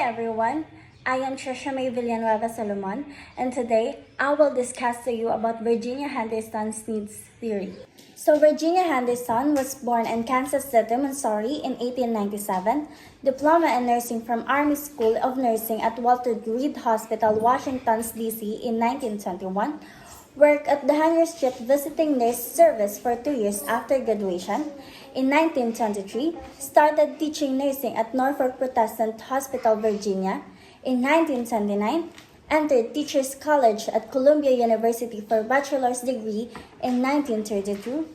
everyone, I am Trisha May Villanueva Solomon, and today I will discuss to you about Virginia Henderson's needs theory. So Virginia Henderson was born in Kansas City, Missouri in 1897, diploma in nursing from Army School of Nursing at Walter Reed Hospital, Washington, D.C. in 1921, worked at the Henry Street Visiting Nurse Service for 2 years after graduation. In 1923, started teaching nursing at Norfolk Protestant Hospital, Virginia. In 1929, entered Teachers College at Columbia University for bachelor's degree in 1932,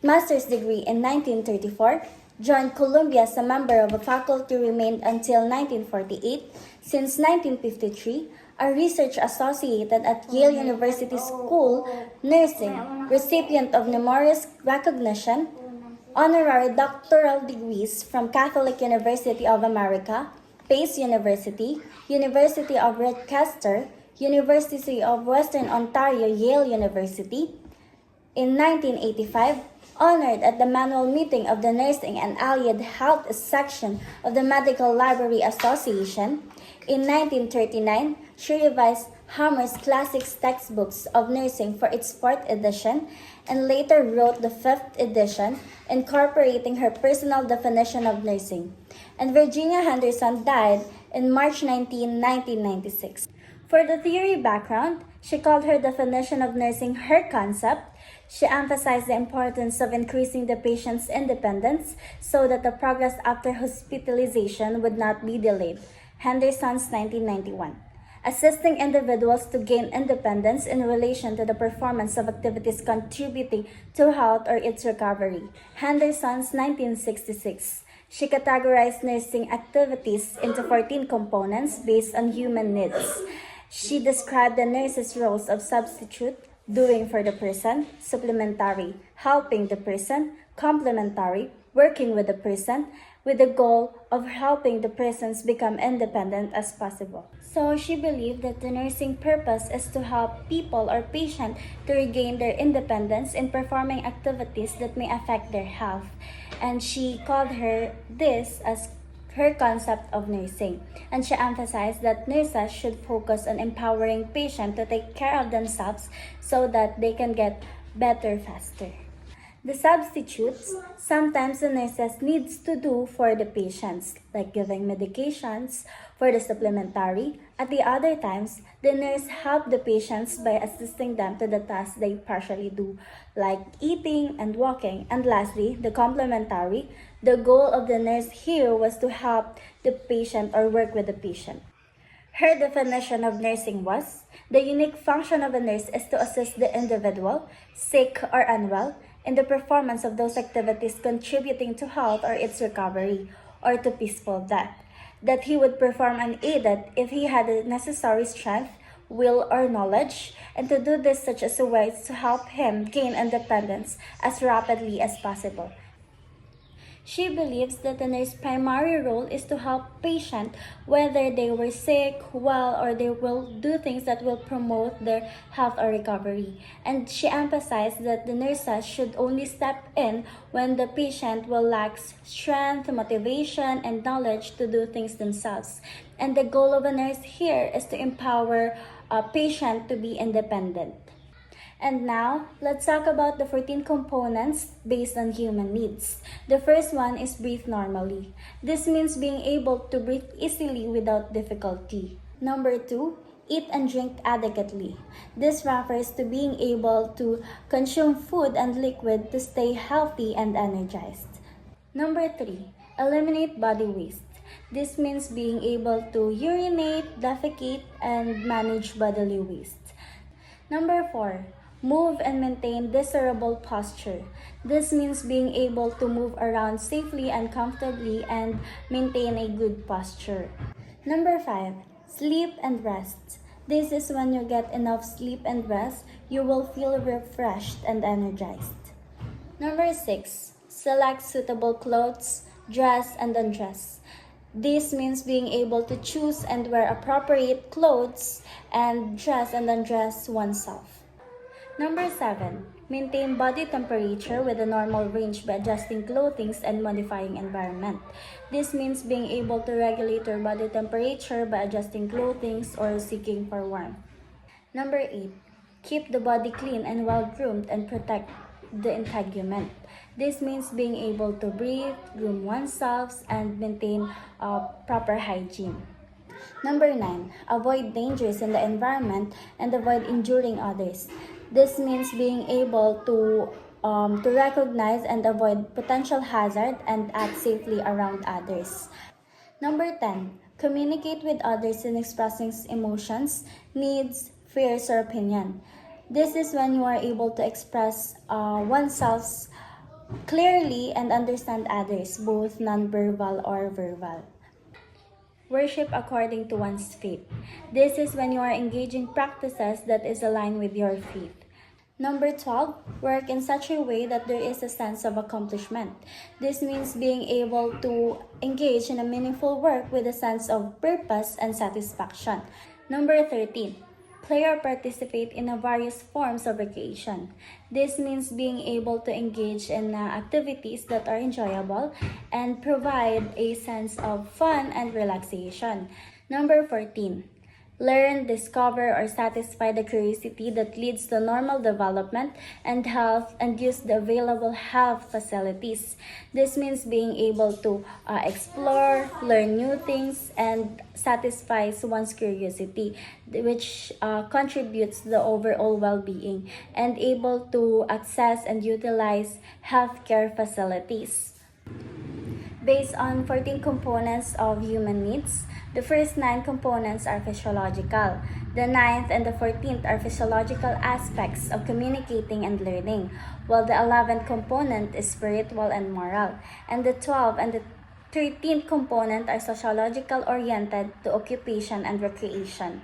master's degree in 1934, joined Columbia as a member of a faculty, remained until 1948. Since 1953, a research associate at Yale University School Nursing, recipient of numerous recognition, honorary doctoral degrees from Catholic University of America, Pace University, University of Rochester, University of Western Ontario, Yale University. In 1985, honored at the annual meeting of the Nursing and Allied Health section of the Medical Library Association. In 1939, she revised Hammer's Classics textbooks of nursing for its 4th edition and later wrote the 5th edition, incorporating her personal definition of nursing. And Virginia Henderson died in March 19, 1996. For the theory background, she called her definition of nursing her concept. She emphasized the importance of increasing the patient's independence so that the progress after hospitalization would not be delayed. Henderson's 1991. Assisting individuals to gain independence in relation to the performance of activities contributing to health or its recovery. Henderson's 1966. She categorized nursing activities into 14 components based on human needs. She described the nurse's roles of substitute, doing for the person, supplementary, helping the person, complementary, working with the person, with the goal of helping the persons become independent as possible. So she believed that the nursing purpose is to help people or patient to regain their independence in performing activities that may affect their health. And she called this as her concept of nursing. And she emphasized that nurses should focus on empowering patients to take care of themselves so that they can get better faster. The substitutes, sometimes the nurses needs to do for the patients, like giving medications for the supplementary. At the other times, the nurse help the patients by assisting them to the tasks they partially do, like eating and walking. And lastly, the complementary. The goal of the nurse here was to help the patient or work with the patient. Her definition of nursing was, the unique function of a nurse is to assist the individual, sick or unwell, in the performance of those activities contributing to health or its recovery, or to peaceful death. That he would perform unaided if he had the necessary strength, will, or knowledge, and to do this such as a way to help him gain independence as rapidly as possible. She believes that the nurse's primary role is to help patients, whether they were sick, well, or they will do things that will promote their health or recovery. And she emphasized that the nurses should only step in when the patient will lack strength, motivation, and knowledge to do things themselves. And the goal of a nurse here is to empower a patient to be independent. And now, let's talk about the 14 components based on human needs. The first one is breathe normally. This means being able to breathe easily without difficulty. Number 2, eat and drink adequately. This refers to being able to consume food and liquid to stay healthy and energized. Number 3, eliminate body waste. This means being able to urinate, defecate, and manage bodily waste. Number 4, move and maintain desirable posture. This means being able to move around safely and comfortably and maintain a good posture. Number 5, sleep and rest. This is when you get enough sleep and rest, you will feel refreshed and energized. Number 6, select suitable clothes, dress and undress. This means being able to choose and wear appropriate clothes and dress and undress oneself. Number 7. Maintain body temperature with a normal range by adjusting clothing and modifying environment. This means being able to regulate your body temperature by adjusting clothing or seeking for warmth. Number 8. Keep the body clean and well groomed and protect the integument. This means being able to breathe, groom oneself, and maintain proper hygiene. Number 9. Avoid dangers in the environment and avoid injuring others. This means being able to recognize and avoid potential hazard and act safely around others. Number 10. Communicate with others in expressing emotions, needs, fears, or opinion. This is when you are able to express oneself clearly and understand others, both non-verbal or verbal. Worship according to one's faith. This is when you are engaging practices that is aligned with your faith. Number 12, work in such a way that there is a sense of accomplishment. This means being able to engage in a meaningful work with a sense of purpose and satisfaction. Number 13, play or participate in various forms of recreation. This means being able to engage in activities that are enjoyable and provide a sense of fun and relaxation. Number 14, learn, discover, or satisfy the curiosity that leads to normal development and health and use the available health facilities. This means being able to explore, learn new things, and satisfies one's curiosity, which contributes to the overall well-being and able to access and utilize healthcare facilities. Based on 14 components of human needs, the first 9 components are physiological. The 9th and the 14th are physiological aspects of communicating and learning, while the 11th component is spiritual and moral, and the 12th and the 13th component are sociological oriented to occupation and recreation.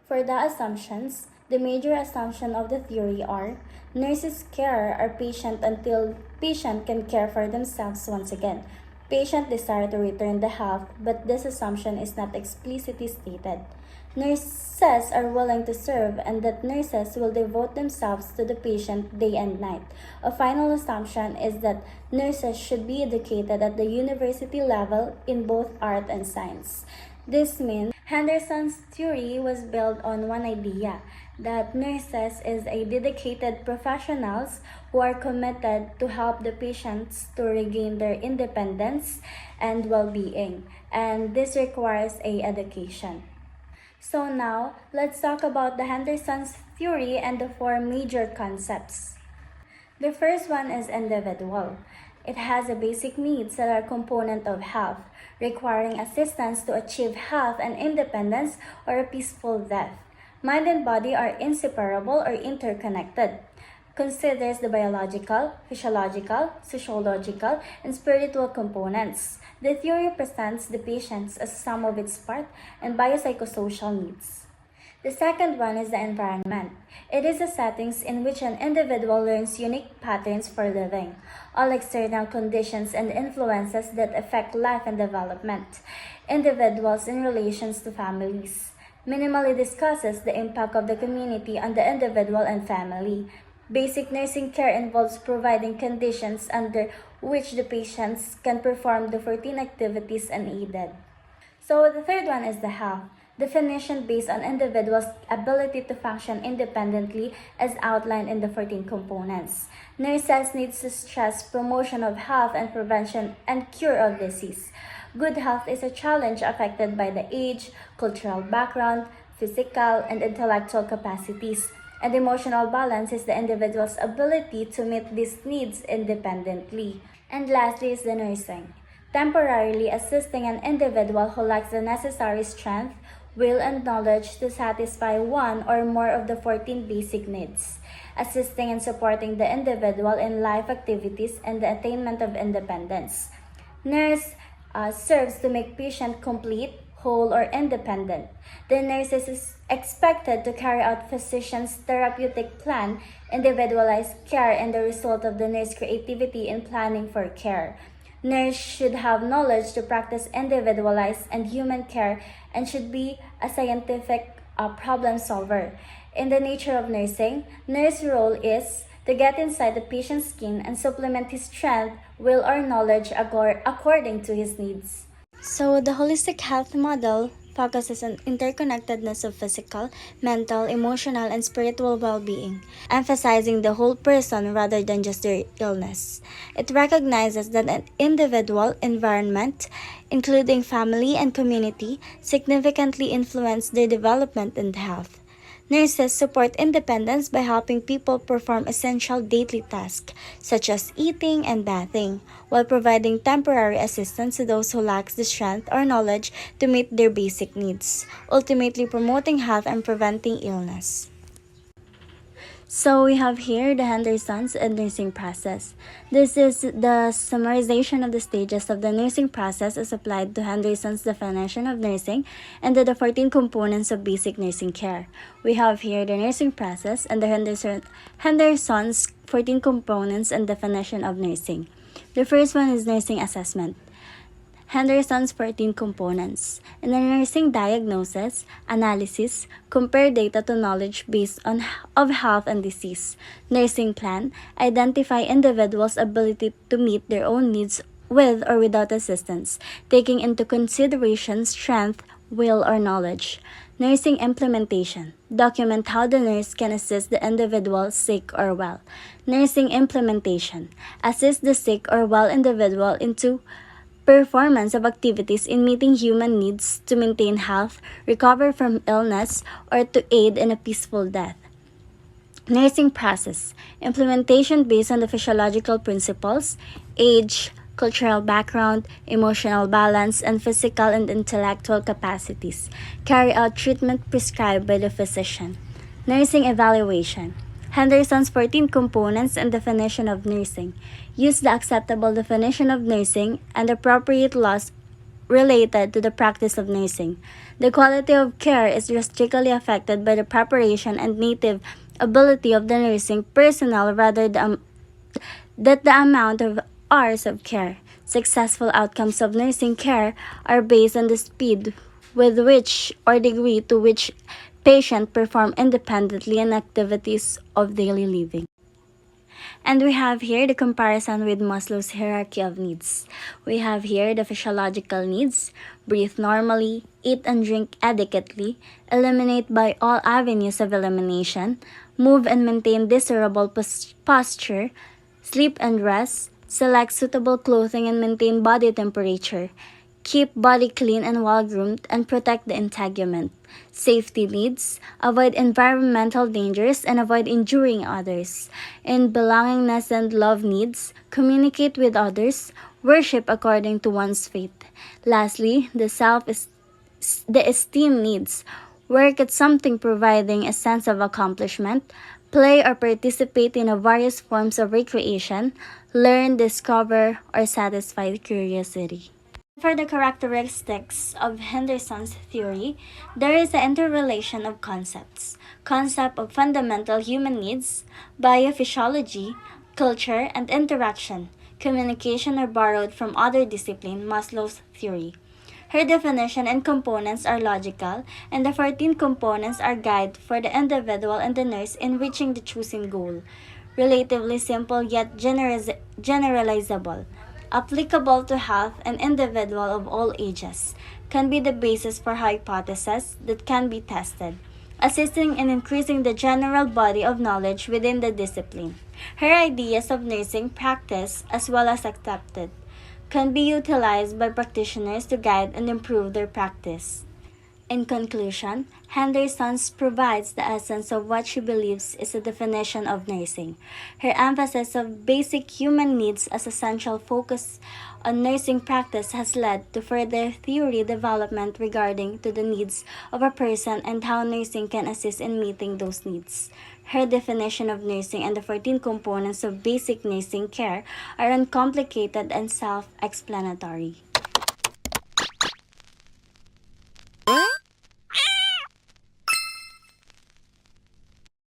For the assumptions, the major assumption of the theory are: nurses care our patient until patient can care for themselves once again. Patient desire to return to health, but this assumption is not explicitly stated. Nurses are willing to serve and that nurses will devote themselves to the patient day and night. A final assumption is that nurses should be educated at the university level in both art and science. This means Henderson's theory was built on one idea, that nurses is a dedicated professionals who are committed to help the patients to regain their independence and well-being, and this requires a education. So now, let's talk about the Henderson's theory and the 4 major concepts. The first one is individual. It has a basic needs that are component of health, requiring assistance to achieve health and independence or a peaceful death. Mind and body are inseparable or interconnected. Considers the biological, physiological, sociological, and spiritual components. The theory presents the patients as sum of its part and biopsychosocial needs. The second one is the environment. It is the settings in which an individual learns unique patterns for living, all external conditions and influences that affect life and development, individuals in relations to families. Minimally discusses the impact of the community on the individual and family. Basic nursing care involves providing conditions under which the patients can perform the 14 activities unaided. So the third one is the health. Definition based on individuals' ability to function independently as outlined in the 14 components. Nurses needs to stress promotion of health and prevention and cure of disease. Good health is a challenge affected by the age, cultural background, physical and intellectual capacities, and emotional balance is the individual's ability to meet these needs independently. And lastly is the nursing. Temporarily assisting an individual who lacks the necessary strength, will, and knowledge to satisfy one or more of the 14 basic needs, assisting and supporting the individual in life activities and the attainment of independence. Nurse serves to make patient complete, whole, or independent. The nurse is expected to carry out physician's therapeutic plan, individualized care, and the result of the nurse creativity in planning for care. Nurse should have knowledge to practice individualized and human care and should be a scientific problem solver. In the nature of nursing, nurse role is to get inside the patient's skin and supplement his strength, will, or knowledge according to his needs. So, the holistic health model focuses on interconnectedness of physical, mental, emotional, and spiritual well-being, emphasizing the whole person rather than just their illness. It recognizes that an individual environment, including family and community, significantly influence their development and health. Nurses support independence by helping people perform essential daily tasks, such as eating and bathing, while providing temporary assistance to those who lack the strength or knowledge to meet their basic needs, ultimately promoting health and preventing illness. So we have here the Henderson's and nursing process. This is the summarization of the stages of the nursing process as applied to Henderson's definition of nursing and to the 14 components of basic nursing care. We have here the nursing process and the Henderson's 14 components and definition of nursing. The first one is nursing assessment. Henderson's 14 components. In the nursing diagnosis, analysis, compare data to knowledge based on of health and disease. Nursing plan, identify individuals' ability to meet their own needs with or without assistance, taking into consideration strength, will, or knowledge. Nursing implementation, document how the nurse can assist the individual sick or well. Nursing implementation, assist the sick or well individual into performance of activities in meeting human needs to maintain health, recover from illness, or to aid in a peaceful death. Nursing process, implementation based on the physiological principles, age, cultural background, emotional balance, and physical and intellectual capacities. Carry out treatment prescribed by the physician. Nursing evaluation, Henderson's 14 components and definition of nursing. Use the acceptable definition of nursing and appropriate laws related to the practice of nursing. The quality of care is drastically affected by the preparation and native ability of the nursing personnel rather than the amount of hours of care. Successful outcomes of nursing care are based on the speed with which or degree to which patient perform independently in activities of daily living. And we have here the comparison with Maslow's hierarchy of needs. We have here the physiological needs: breathe normally, eat and drink adequately, eliminate by all avenues of elimination, move and maintain desirable posture, sleep and rest, select suitable clothing and maintain body temperature, keep body clean and well-groomed, and protect the integument. Safety needs, avoid environmental dangers and avoid injuring others. In belongingness and love needs, communicate with others, worship according to one's faith. Lastly, the esteem needs, work at something providing a sense of accomplishment, play or participate in various forms of recreation, learn, discover, or satisfy curiosity. For the characteristics of Henderson's theory, there is an interrelation of concepts. Concept of fundamental human needs, biophysiology, culture, and interaction. Communication are borrowed from other discipline, Maslow's theory. Her definition and components are logical, and the 14 components are guide for the individual and the nurse in reaching the chosen goal. Relatively simple yet generalizable. Applicable to health and individual of all ages, can be the basis for hypotheses that can be tested, assisting in increasing the general body of knowledge within the discipline. Her ideas of nursing practice, as well as accepted, can be utilized by practitioners to guide and improve their practice. In conclusion, Henderson provides the essence of what she believes is a definition of nursing. Her emphasis of basic human needs as a central focus on nursing practice has led to further theory development regarding to the needs of a person and how nursing can assist in meeting those needs. Her definition of nursing and the 14 components of basic nursing care are uncomplicated and self-explanatory.